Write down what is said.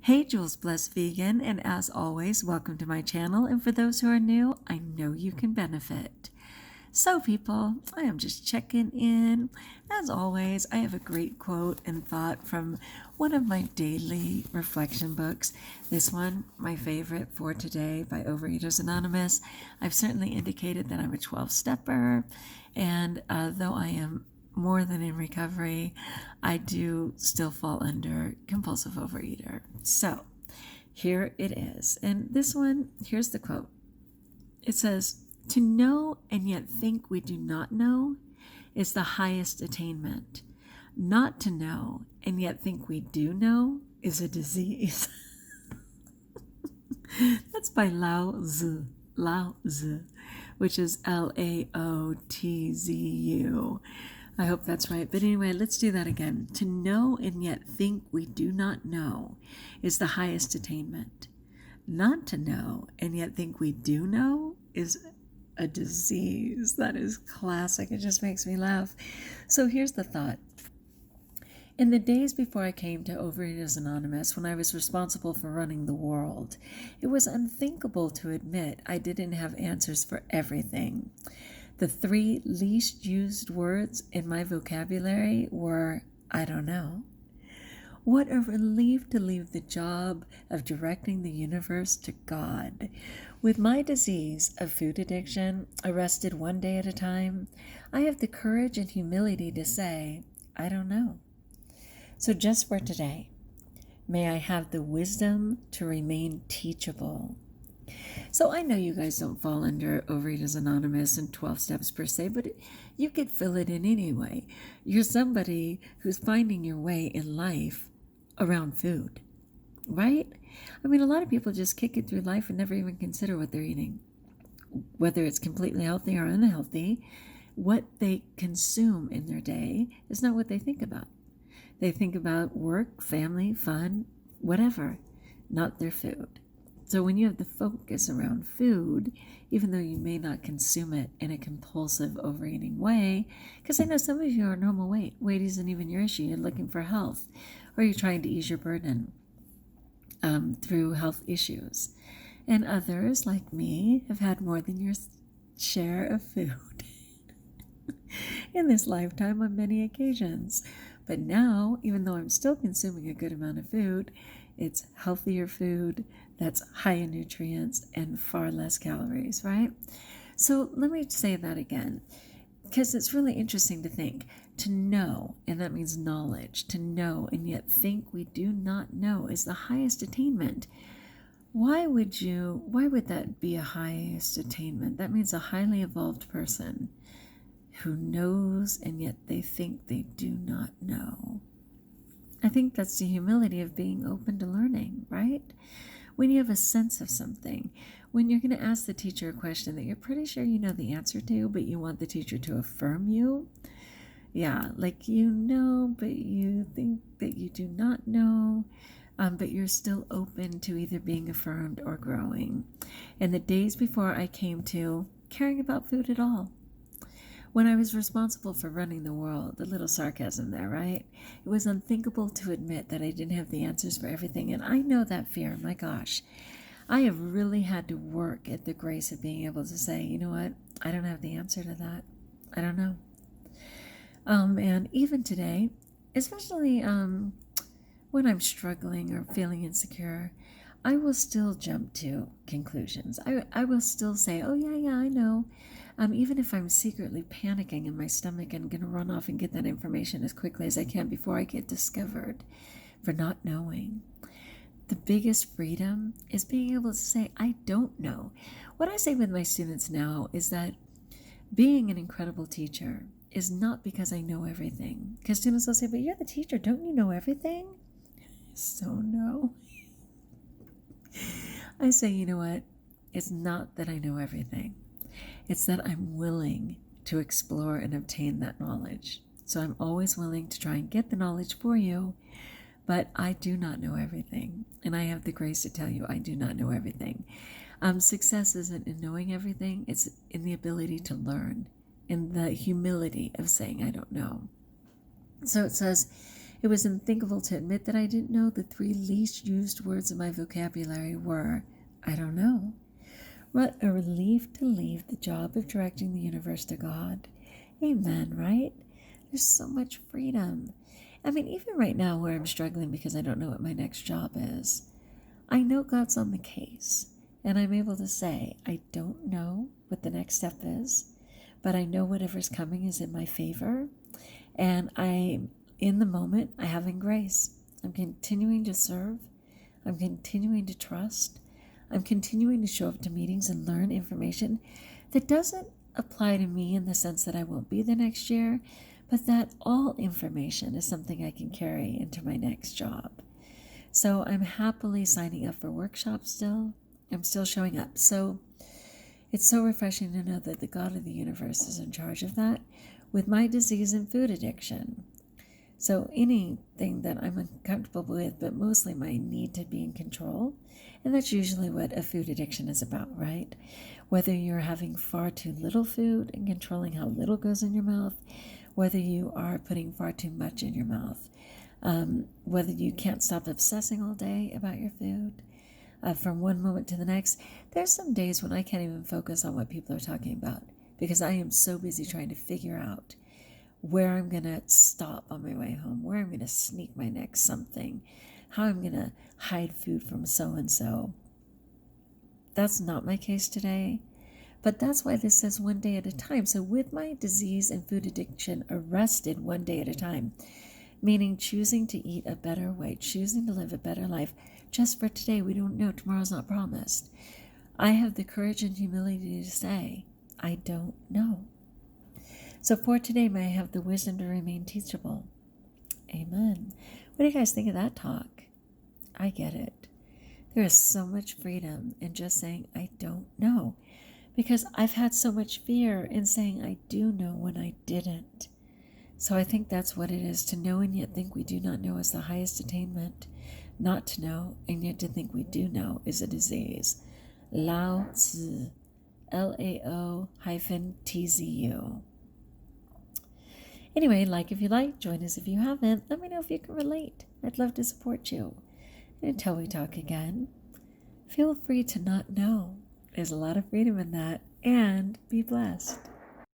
Hey, Jules Blessed Vegan, and as always, welcome to my channel. And for those who are new, I know you can benefit. So, people, I am just checking in. As always, I have a great quote and thought from one of my daily reflection books. This one, my favorite for today by Overeaters Anonymous. I've certainly indicated that I'm a 12-stepper, and though I am more than in recovery, I do still fall under compulsive overeater. So here it is. And this one, here's the quote. It says, "To know and yet think we do not know is the highest attainment. Not to know and yet think we do know is a disease." That's by Lao Tzu. Lao Tzu, which is Laotzu. I hope that's right. But anyway, let's do that again. To know and yet think we do not know is the highest attainment. Not to know and yet think we do know is a disease. That is classic. It just makes me laugh. So here's the thought. In the days before I came to Overeaters Anonymous, when I was responsible for running the world, it was unthinkable to admit I didn't have answers for everything. The 3 least used words in my vocabulary were, I don't know. What a relief to leave the job of directing the universe to God. With my disease of food addiction arrested one day at a time, I have the courage and humility to say, I don't know. So just for today, may I have the wisdom to remain teachable. So I know you guys don't fall under Overeaters Anonymous and 12 steps per se, but you could fill it in anyway. You're somebody who's finding your way in life around food, right? I mean, a lot of people just kick it through life and never even consider what they're eating, whether it's completely healthy or unhealthy. What they consume in their day is not what they think about. They think about work, family, fun, whatever, not their food. So when you have the focus around food, even though you may not consume it in a compulsive overeating way, because I know some of you are normal weight. Weight isn't even your issue. You're looking for health, or you're trying to ease your burden through health issues. And others, like me, have had more than your share of food in this lifetime on many occasions. But now, even though I'm still consuming a good amount of food, it's healthier food that's high in nutrients and far less calories, right? So let me say that again, because it's really interesting to think. To know, and that means knowledge, to know and yet think we do not know is the highest attainment. Why would that be a highest attainment? That means a highly evolved person who knows and yet they think they do not know. I think that's the humility of being open to learning, right? When you have a sense of something, when you're going to ask the teacher a question that you're pretty sure you know the answer to, but you want the teacher to affirm you. Yeah, like you know, but you think that you do not know, but you're still open to either being affirmed or growing. And the days before I came to caring about food at all, when I was responsible for running the world, a little sarcasm there, right? It was unthinkable to admit that I didn't have the answers for everything. And I know that fear, my gosh. I have really had to work at the grace of being able to say, you know what? I don't have the answer to that. I don't know. And even today, especially when I'm struggling or feeling insecure, I will still jump to conclusions. I will still say, oh, yeah, I know. Even if I'm secretly panicking in my stomach and going to run off and get that information as quickly as I can before I get discovered for not knowing. The biggest freedom is being able to say, I don't know. What I say with my students now is that being an incredible teacher is not because I know everything. Because students will say, but you're the teacher, don't you know everything? So no. I say, you know what? It's not that I know everything. It's that I'm willing to explore and obtain that knowledge. So I'm always willing to try and get the knowledge for you, but I do not know everything. And I have the grace to tell you I do not know everything. Success isn't in knowing everything. It's in the ability to learn, in the humility of saying I don't know. So it says, It was unthinkable to admit that I didn't know. The 3 least used words in my vocabulary were, I don't know. What a relief to leave the job of directing the universe to God. Amen, right? There's so much freedom. I mean, even right now where I'm struggling because I don't know what my next job is, I know God's on the case. And I'm able to say, I don't know what the next step is, but I know whatever's coming is in my favor. And I'm in the moment, I have in grace. I'm continuing to serve. I'm continuing to trust. I'm continuing to show up to meetings and learn information that doesn't apply to me in the sense that I won't be the next year, but that all information is something I can carry into my next job. So I'm happily signing up for workshops still. I'm still showing up. So it's so refreshing to know that the God of the universe is in charge of that with my disease and food addiction. So anything that I'm uncomfortable with, but mostly my need to be in control. And that's usually what a food addiction is about, right? Whether you're having far too little food and controlling how little goes in your mouth, whether you are putting far too much in your mouth, whether you can't stop obsessing all day about your food, from one moment to the next. There's some days when I can't even focus on what people are talking about because I am so busy trying to figure out where I'm going to stop on my way home, where I'm going to sneak my next something, how I'm going to hide food from so-and-so. That's not my case today, but that's why this says one day at a time. So with my disease and food addiction arrested one day at a time, meaning choosing to eat a better way, choosing to live a better life, just for today. We don't know. Tomorrow's not promised. I have the courage and humility to say, I don't know. So for today, may I have the wisdom to remain teachable. Amen. What do you guys think of that talk? I get it. There is so much freedom in just saying, I don't know. Because I've had so much fear in saying I do know when I didn't. So I think that's what it is. To know and yet think we do not know is the highest attainment. Not to know and yet to think we do know is a disease. Lao Tzu, Lao-Tzu. Anyway, like if you like, join us if you haven't. Let me know if you can relate. I'd love to support you. And until we talk again, feel free to not know. There's a lot of freedom in that. And be blessed.